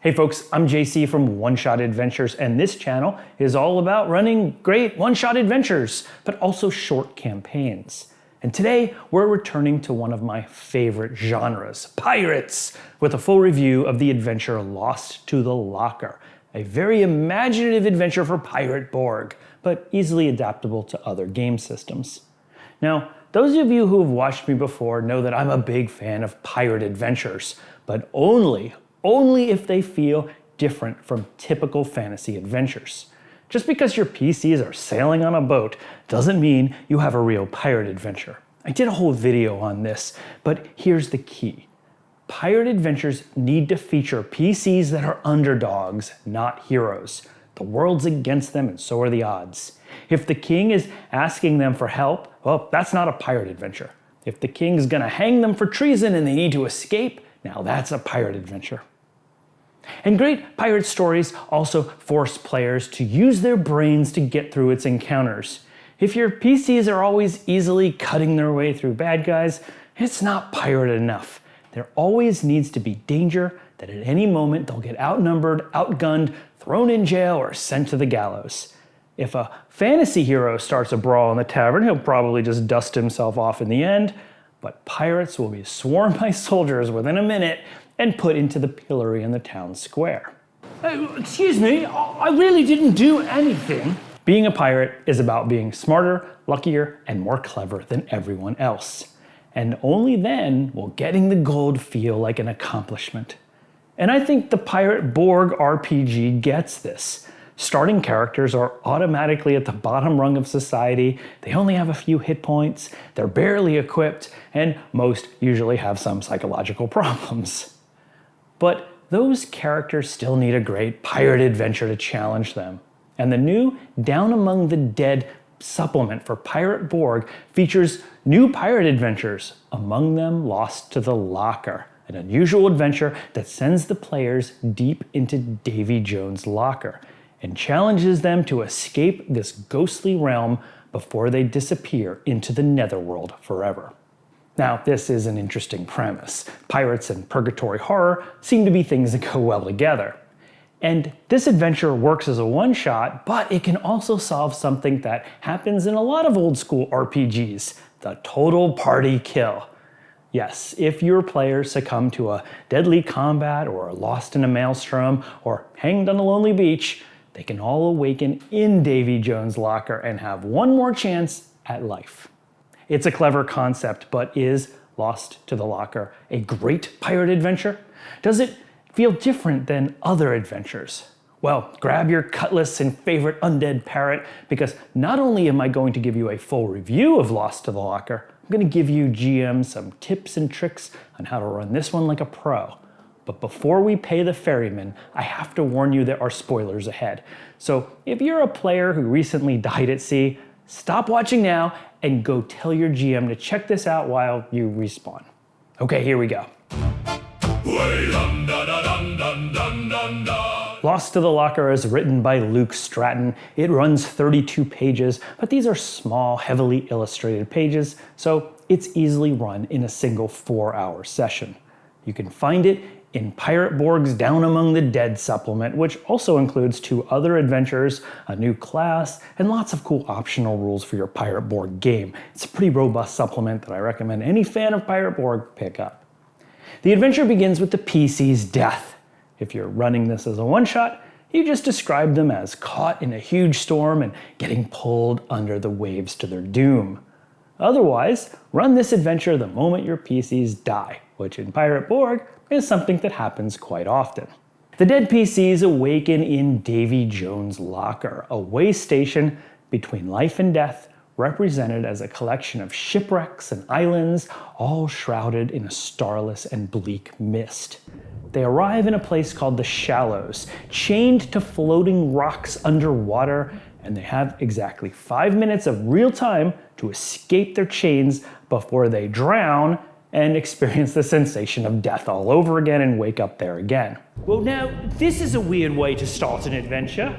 Hey folks, I'm JC from One Shot Adventures, and this channel is all about running great one-shot adventures, but also short campaigns. And today, we're returning to one of my favorite genres, pirates, with a full review of the adventure Lost to the Locker, a very imaginative adventure for Pirate Borg, but easily adaptable to other game systems. Now, those of you who have watched me before know that I'm a big fan of pirate adventures, but only if they feel different from typical fantasy adventures. Just because your PCs are sailing on a boat doesn't mean you have a real pirate adventure. I did a whole video on this, but here's the key. Pirate adventures need to feature PCs that are underdogs, not heroes. The world's against them and so are the odds. If the king is asking them for help, well, that's not a pirate adventure. If the king's gonna hang them for treason and they need to escape, now that's a pirate adventure. And great pirate stories also force players to use their brains to get through its encounters. If your PCs are always easily cutting their way through bad guys, it's not pirate enough. There always needs to be danger that at any moment they'll get outnumbered, outgunned, thrown in jail, or sent to the gallows. If a fantasy hero starts a brawl in the tavern, he'll probably just dust himself off in the end, but pirates will be swarmed by soldiers within a minute and put into the pillory in the town square. Excuse me, I really didn't do anything. Being a pirate is about being smarter, luckier, and more clever than everyone else. And only then will getting the gold feel like an accomplishment. And I think the Pirate Borg RPG gets this. Starting characters are automatically at the bottom rung of society, they only have a few hit points, they're barely equipped, and most usually have some psychological problems. But those characters still need a great pirate adventure to challenge them. And the new Down Among the Dead supplement for Pirate Borg features new pirate adventures, among them Lost to the Locker, an unusual adventure that sends the players deep into Davy Jones' locker and challenges them to escape this ghostly realm before they disappear into the netherworld forever. Now, this is an interesting premise. Pirates and purgatory horror seem to be things that go well together. And this adventure works as a one-shot, but it can also solve something that happens in a lot of old-school RPGs, the total party kill. Yes, if your players succumb to a deadly combat or are lost in a maelstrom or hanged on a lonely beach, they can all awaken in Davy Jones' locker and have one more chance at life. It's a clever concept, but is Lost to the Locker a great pirate adventure? Does it feel different than other adventures? Well, grab your cutlass and favorite undead parrot, because not only am I going to give you a full review of Lost to the Locker, I'm going to give you GM some tips and tricks on how to run this one like a pro. But before we pay the ferryman, I have to warn you there are spoilers ahead. So if you're a player who recently died at sea, stop watching now and go tell your GM to check this out while you respawn. Okay, here we go. Lost to the Locker is written by Luke Stratton. It runs 32 pages, but these are small, heavily illustrated pages, so it's easily run in a single 4-hour session. You can find it in Pirate Borg's Down Among the Dead supplement, which also includes 2 other adventures, a new class, and lots of cool optional rules for your Pirate Borg game. It's a pretty robust supplement that I recommend any fan of Pirate Borg pick up. The adventure begins with the PC's death. If you're running this as a one-shot, you just describe them as caught in a huge storm and getting pulled under the waves to their doom. Otherwise, run this adventure the moment your PCs die, which in Pirate Borg is something that happens quite often. The dead PCs awaken in Davy Jones' locker, a way station between life and death, represented as a collection of shipwrecks and islands, all shrouded in a starless and bleak mist. They arrive in a place called the Shallows, chained to floating rocks underwater, and they have exactly 5 minutes of real time to escape their chains before they drown and experience the sensation of death all over again and wake up there again. Well, now, this is a weird way to start an adventure.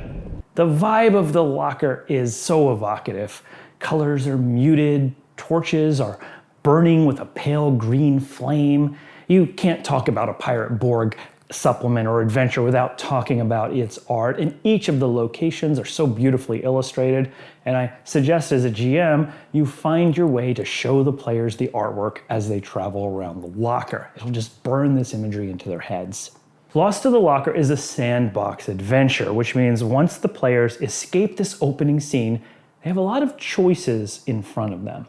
The vibe of the locker is so evocative. Colors are muted, torches are burning with a pale green flame. You can't talk about a Pirate Borg supplement or adventure without talking about its art, and each of the locations are so beautifully illustrated, and I suggest as a GM you find your way to show the players the artwork as they travel around the locker. It'll just burn this imagery into their heads. Lost to the Locker is a sandbox adventure, which means once the players escape this opening scene, they have a lot of choices in front of them.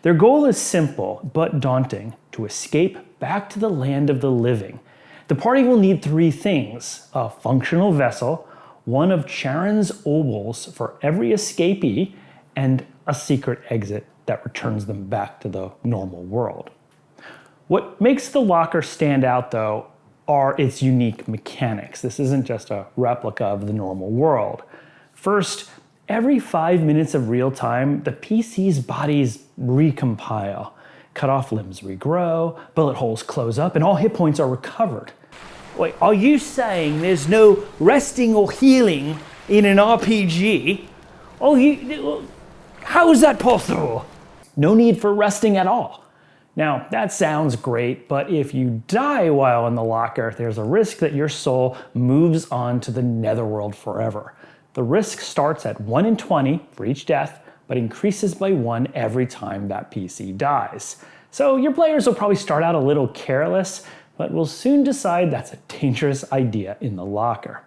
Their goal is simple but daunting: to escape back to the land of the living. The party will need 3 things: a functional vessel, one of Charon's obols for every escapee, and a secret exit that returns them back to the normal world. What makes the locker stand out, though, are its unique mechanics. This isn't just a replica of the normal world. First, every 5 minutes of real time, the PC's bodies recompile. Cut off limbs regrow, bullet holes close up, and all hit points are recovered. Wait, are you saying there's no resting or healing in an RPG? How is that possible? No need for resting at all. Now, that sounds great, but if you die while in the locker, there's a risk that your soul moves on to the netherworld forever. The risk starts at 1 in 20 for each death, but increases by 1 every time that PC dies. So your players will probably start out a little careless, but will soon decide that's a dangerous idea in the locker.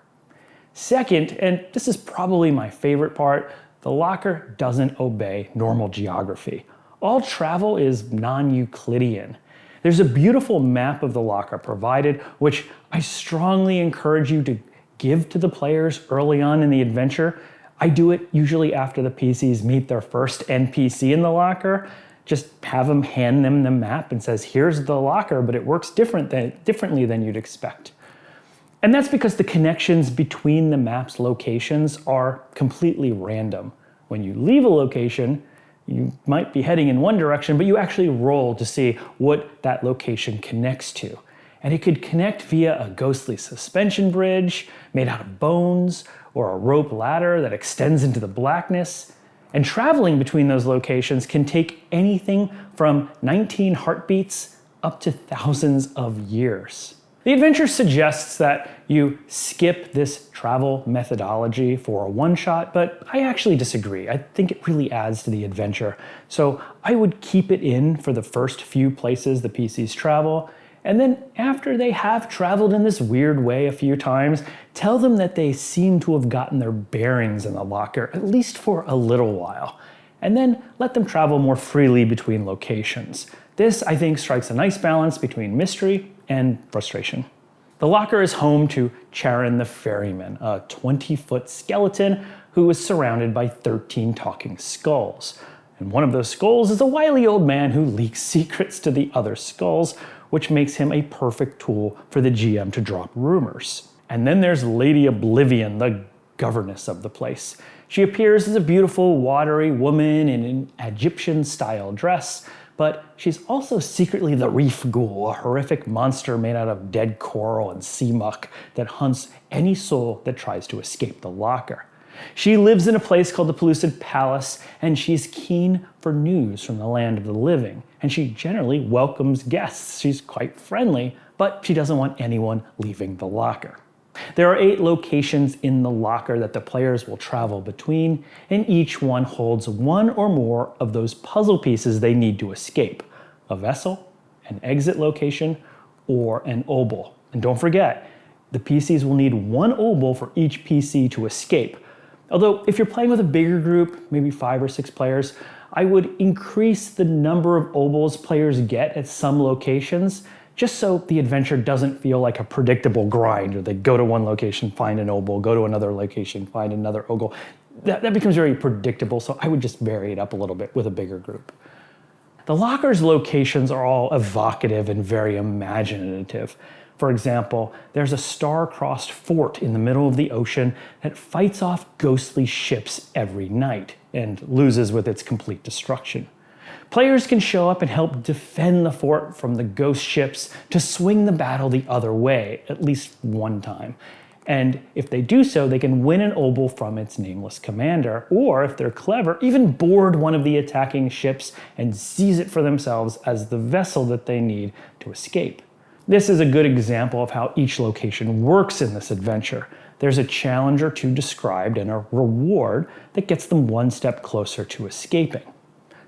Second, and this is probably my favorite part, the locker doesn't obey normal geography. All travel is non-Euclidean. There's a beautiful map of the locker provided, which I strongly encourage you to give to the players early on in the adventure. I do it usually after the PCs meet their first NPC in the locker. Just have them hand them the map and says, here's the locker, but it works differently than you'd expect. And that's because the connections between the map's locations are completely random. When you leave a location, you might be heading in one direction, but you actually roll to see what that location connects to. And it could connect via a ghostly suspension bridge made out of bones, or a rope ladder that extends into the blackness. And traveling between those locations can take anything from 19 heartbeats up to thousands of years. The adventure suggests that you skip this travel methodology for a one-shot, but I actually disagree. I think it really adds to the adventure. So I would keep it in for the first few places the PCs travel, and then after they have traveled in this weird way a few times, tell them that they seem to have gotten their bearings in the locker, at least for a little while. And then let them travel more freely between locations. This, I think, strikes a nice balance between mystery and frustration. The locker is home to Charon the Ferryman, a 20-foot skeleton who is surrounded by 13 talking skulls. And one of those skulls is a wily old man who leaks secrets to the other skulls, which makes him a perfect tool for the GM to drop rumors. And then there's Lady Oblivion, the governess of the place. She appears as a beautiful, watery woman in an Egyptian-style dress, but she's also secretly the Reef Ghoul, a horrific monster made out of dead coral and sea muck that hunts any soul that tries to escape the locker. She lives in a place called the Pellucid Palace, and she's keen for news from the land of the living, and she generally welcomes guests. She's quite friendly, but she doesn't want anyone leaving the locker. There are 8 locations in the locker that the players will travel between, and each one holds one or more of those puzzle pieces they need to escape: a vessel, an exit location, or an obol. And don't forget, the PCs will need 1 obol for each PC to escape. Although if you're playing with a bigger group, maybe 5 or 6 players, I would increase the number of obols players get at some locations, just so the adventure doesn't feel like a predictable grind, or they go to one location, find an obol, go to another location, find another obol. That becomes very predictable, so I would just vary it up a little bit with a bigger group. The locker's locations are all evocative and very imaginative. For example, there's a star-crossed fort in the middle of the ocean that fights off ghostly ships every night and loses with its complete destruction. Players can show up and help defend the fort from the ghost ships to swing the battle the other way, at least one time. And if they do so, they can win an obol from its nameless commander, or if they're clever, even board one of the attacking ships and seize it for themselves as the vessel that they need to escape. This is a good example of how each location works in this adventure. There's a challenge or two described and a reward that gets them one step closer to escaping.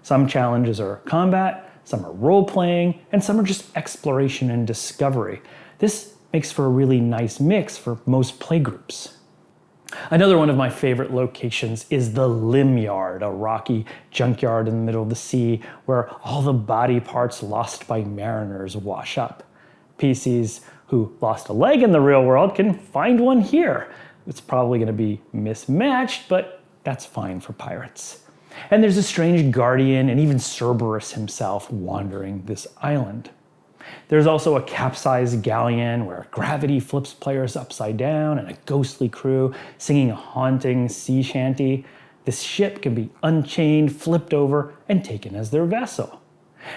Some challenges are combat, some are role-playing, and some are just exploration and discovery. This makes for a really nice mix for most playgroups. Another one of my favorite locations is the Limb Yard, a rocky junkyard in the middle of the sea where all the body parts lost by mariners wash up. PCs who lost a leg in the real world can find one here. It's probably going to be mismatched, but that's fine for pirates. And there's a strange guardian and even Cerberus himself wandering this island. There's also a capsized galleon where gravity flips players upside down and a ghostly crew singing a haunting sea shanty. This ship can be unchained, flipped over, and taken as their vessel.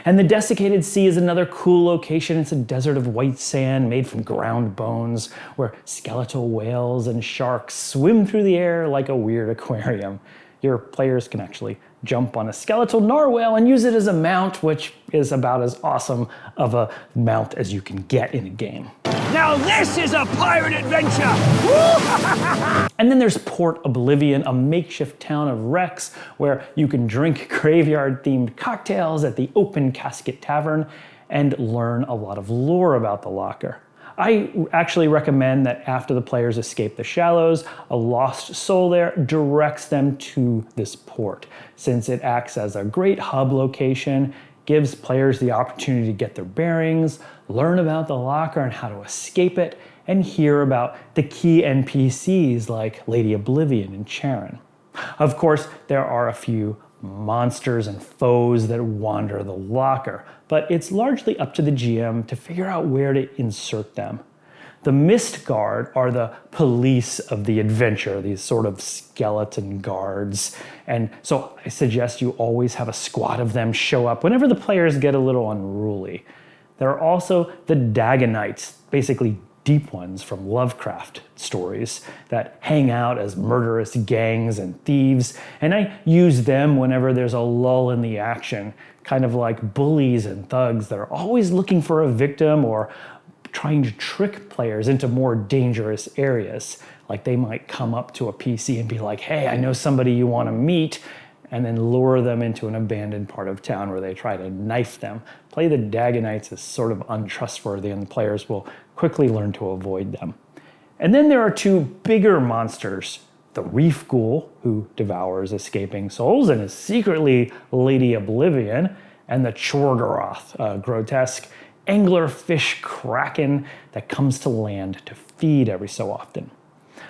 And the Desiccated Sea is another cool location. It's a desert of white sand made from ground bones where skeletal whales and sharks swim through the air like a weird aquarium. Your players can actually jump on a skeletal narwhal and use it as a mount, which is about as awesome of a mount as you can get in a game. Now this is a pirate adventure! And then there's Port Oblivion, a makeshift town of wrecks where you can drink graveyard-themed cocktails at the Open Casket Tavern and learn a lot of lore about the locker. I actually recommend that after the players escape the shallows, a lost soul there directs them to this port, since it acts as a great hub location, gives players the opportunity to get their bearings, learn about the locker and how to escape it, and hear about the key NPCs like Lady Oblivion and Charon. Of course, there are a few monsters and foes that wander the locker, but it's largely up to the GM to figure out where to insert them. The Mist Guard are the police of the adventure, these sort of skeleton guards. And so I suggest you always have a squad of them show up whenever the players get a little unruly. There are also the Dagonites, basically deep ones from Lovecraft stories that hang out as murderous gangs and thieves, and I use them whenever there's a lull in the action, kind of like bullies and thugs that are always looking for a victim or trying to trick players into more dangerous areas. Like they might come up to a PC and be like, hey, I know somebody you want to meet, and then lure them into an abandoned part of town where they try to knife them. Play the Dagonites as sort of untrustworthy, and the players will quickly learn to avoid them. And then there are two bigger monsters, the Reef Ghoul, who devours escaping souls and is secretly Lady Oblivion, and the Chorgoroth, a grotesque anglerfish kraken that comes to land to feed every so often.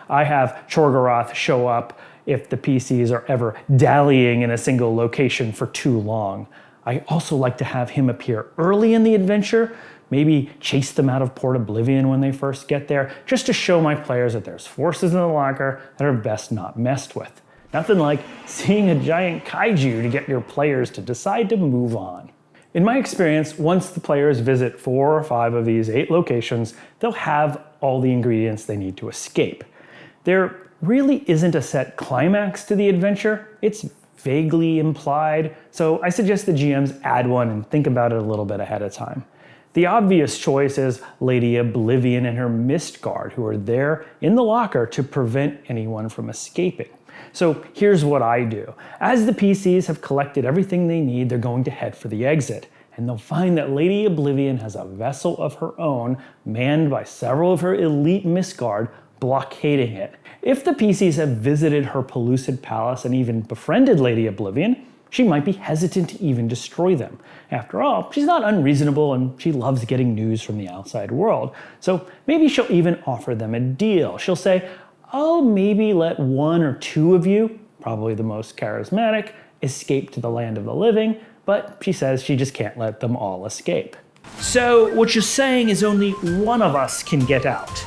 I have Chorgoroth show up if the PCs are ever dallying in a single location for too long. I also like to have him appear early in the adventure, maybe chase them out of Port Oblivion when they first get there, just to show my players that there's forces in the locker that are best not messed with. Nothing like seeing a giant kaiju to get your players to decide to move on. In my experience, once the players visit 4 or 5 of these 8 locations, they'll have all the ingredients they need to escape. There really isn't a set climax to the adventure. It's vaguely implied, so I suggest the GMs add one and think about it a little bit ahead of time. The obvious choice is Lady Oblivion and her Mist Guard, who are there in the locker to prevent anyone from escaping. So here's what I do. As the PCs have collected everything they need, they're going to head for the exit, and they'll find that Lady Oblivion has a vessel of her own, manned by several of her elite Mist Guard, blockading it. If the PCs have visited her Pellucid Palace and even befriended Lady Oblivion, she might be hesitant to even destroy them. After all, she's not unreasonable and she loves getting news from the outside world. So maybe she'll even offer them a deal. She'll say, I'll maybe let 1 or 2 of you, probably the most charismatic, escape to the land of the living, but she says she just can't let them all escape. So what you're saying is only one of us can get out?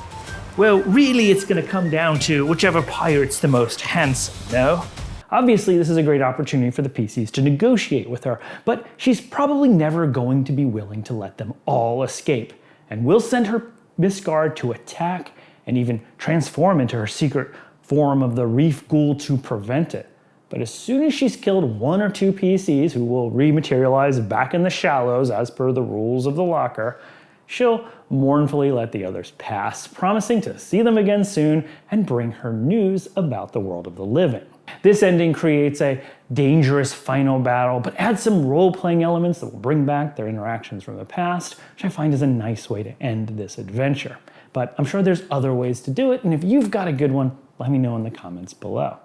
Well, really it's going to come down to whichever pirate's the most handsome, no? Obviously, this is a great opportunity for the PCs to negotiate with her, but she's probably never going to be willing to let them all escape, and we'll send her Mist Guard to attack and even transform into her secret form of the Reef Ghoul to prevent it. But as soon as she's killed 1 or 2 PCs who will rematerialize back in the shallows as per the rules of the locker, She'll mournfully let the others pass, promising to see them again soon and bring her news about the world of the living. This ending creates a dangerous final battle, but adds some role-playing elements that will bring back their interactions from the past, which I find is a nice way to end this adventure. But I'm sure there's other ways to do it, and if you've got a good one, let me know in the comments below.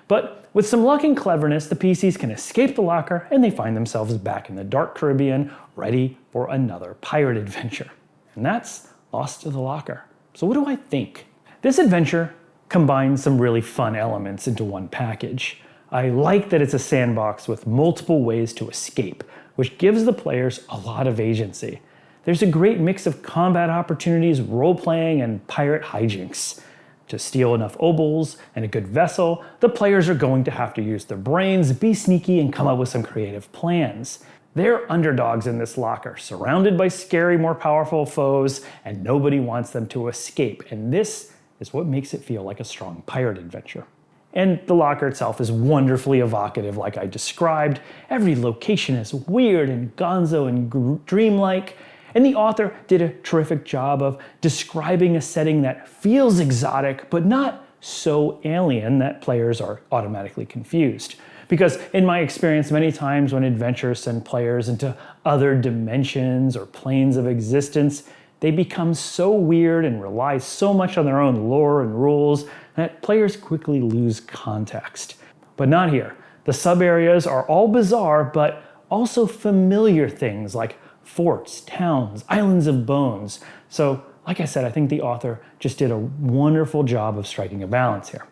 But with some luck and cleverness, the PCs can escape the locker and they find themselves back in the dark Caribbean, ready for another pirate adventure. And that's Lost to the Locker. So what do I think? This adventure combines some really fun elements into one package. I like that it's a sandbox with multiple ways to escape, which gives the players a lot of agency. There's a great mix of combat opportunities, role-playing, and pirate hijinks. To steal enough obols and a good vessel, the players are going to have to use their brains, be sneaky, and come up with some creative plans. They're underdogs in this locker, surrounded by scary, more powerful foes, and nobody wants them to escape. And this is what makes it feel like a strong pirate adventure. And the locker itself is wonderfully evocative, like I described. Every location is weird and gonzo and dreamlike. And the author did a terrific job of describing a setting that feels exotic, but not so alien that players are automatically confused. Because in my experience, many times when adventures send players into other dimensions or planes of existence, they become so weird and rely so much on their own lore and rules that players quickly lose context. But not here. The sub-areas are all bizarre, but also familiar things like forts, towns, islands of bones. So, like I said, I think the author just did a wonderful job of striking a balance here.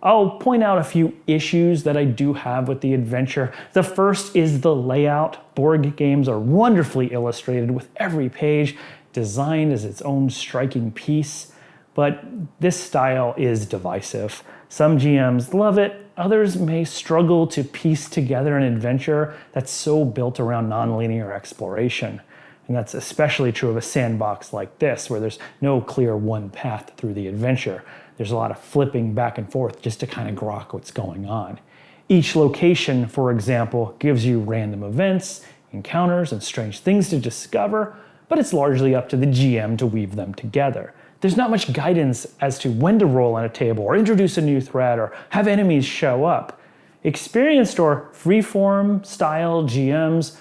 I'll point out a few issues that I do have with the adventure. The first is the layout. Board games are wonderfully illustrated with every page designed as its own striking piece, but this style is divisive. Some GMs love it, others may struggle to piece together an adventure that's so built around nonlinear exploration. And that's especially true of a sandbox like this, where there's no clear one path through the adventure. There's a lot of flipping back and forth just to kind of grok what's going on. Each location, for example, gives you random events, encounters, and strange things to discover, but it's largely up to the GM to weave them together. There's not much guidance as to when to roll on a table or introduce a new threat or have enemies show up. Experienced or freeform style GMs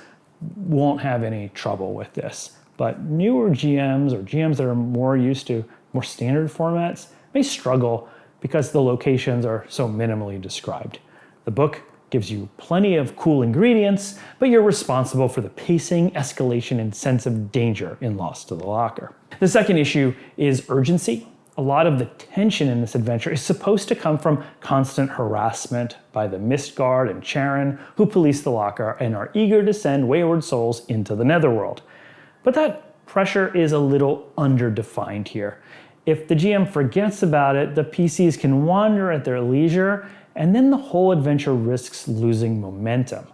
won't have any trouble with this, but newer GMs or GMs that are more used to more standard formats may struggle because the locations are so minimally described. The book gives you plenty of cool ingredients, but you're responsible for the pacing, escalation, and sense of danger in Lost to the Locker. The second issue is urgency. A lot of the tension in this adventure is supposed to come from constant harassment by the Mistguard and Charon, who police the locker and are eager to send wayward souls into the netherworld. But that pressure is a little underdefined here. If the GM forgets about it, the PCs can wander at their leisure, and then the whole adventure risks losing momentum.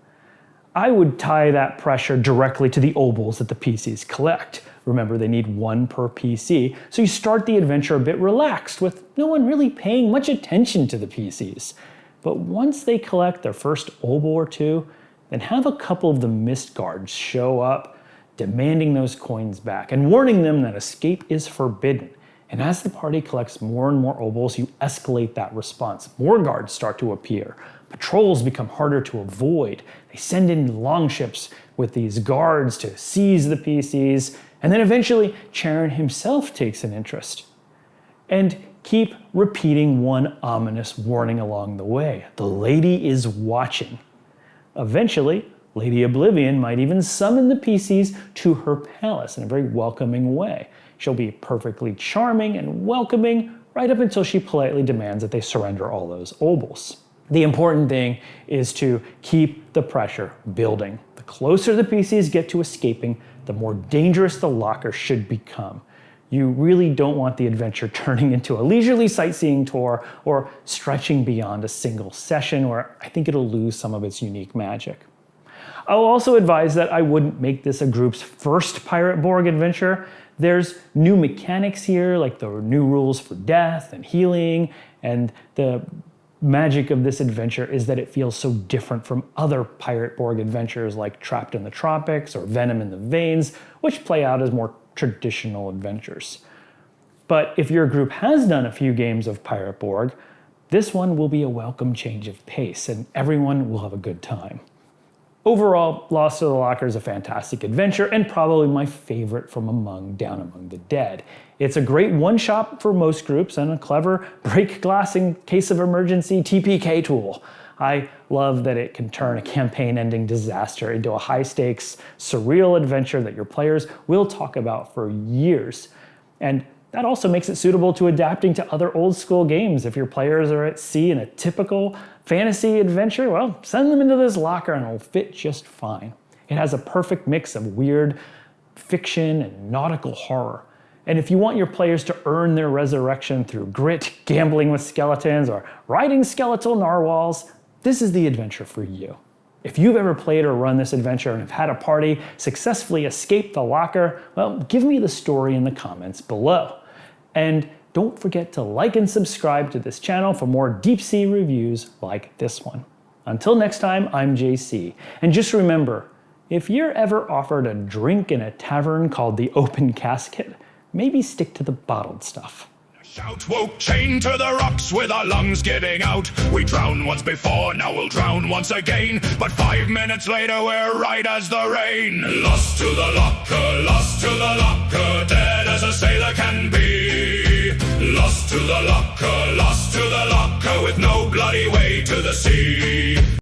I would tie that pressure directly to the obols that the PCs collect. Remember, they need one per PC, so you start the adventure a bit relaxed with no one really paying much attention to the PCs. But once they collect their first obol or two, then have a couple of the Mistguards show up, demanding those coins back and warning them that escape is forbidden. And as the party collects more and more obols, you escalate that response. More guards start to appear. Patrols become harder to avoid. They send in longships with these guards to seize the PCs. And then eventually, Charon himself takes an interest. And keep repeating one ominous warning along the way. The lady is watching. Eventually, Lady Oblivion might even summon the PCs to her palace in a very welcoming way. She'll be perfectly charming and welcoming right up until she politely demands that they surrender all those obols. The important thing is to keep the pressure building. The closer the PCs get to escaping, the more dangerous the locker should become. You really don't want the adventure turning into a leisurely sightseeing tour or stretching beyond a single session where I think it'll lose some of its unique magic. I'll also advise that I wouldn't make this a group's first Pirate Borg adventure. There's new mechanics here, like the new rules for death and healing, and the magic of this adventure is that it feels so different from other Pirate Borg adventures like Trapped in the Tropics or Venom in the Veins, which play out as more traditional adventures. But if your group has done a few games of Pirate Borg, this one will be a welcome change of pace and everyone will have a good time. Overall, Lost to the Locker is a fantastic adventure and probably my favorite from Down Among the Dead. It's a great one-shot for most groups and a clever break glass in case of emergency TPK tool. I love that it can turn a campaign-ending disaster into a high-stakes, surreal adventure that your players will talk about for years. And that also makes it suitable to adapting to other old-school games. If your players are at sea in a typical fantasy adventure, well, send them into this locker and it'll fit just fine. It has a perfect mix of weird fiction and nautical horror. And if you want your players to earn their resurrection through grit, gambling with skeletons, or riding skeletal narwhals, this is the adventure for you. If you've ever played or run this adventure and have had a party successfully escape the locker, well, give me the story in the comments below. And don't forget to like and subscribe to this channel for more deep sea reviews like this one. Until next time, I'm JC. And just remember, if you're ever offered a drink in a tavern called the Open Casket, maybe stick to the bottled stuff. Shout woke, chained to the rocks with our lungs getting out. We drowned once before, now we'll drown once again. But 5 minutes later, we're right as the rain. Lost to the locker, lost to the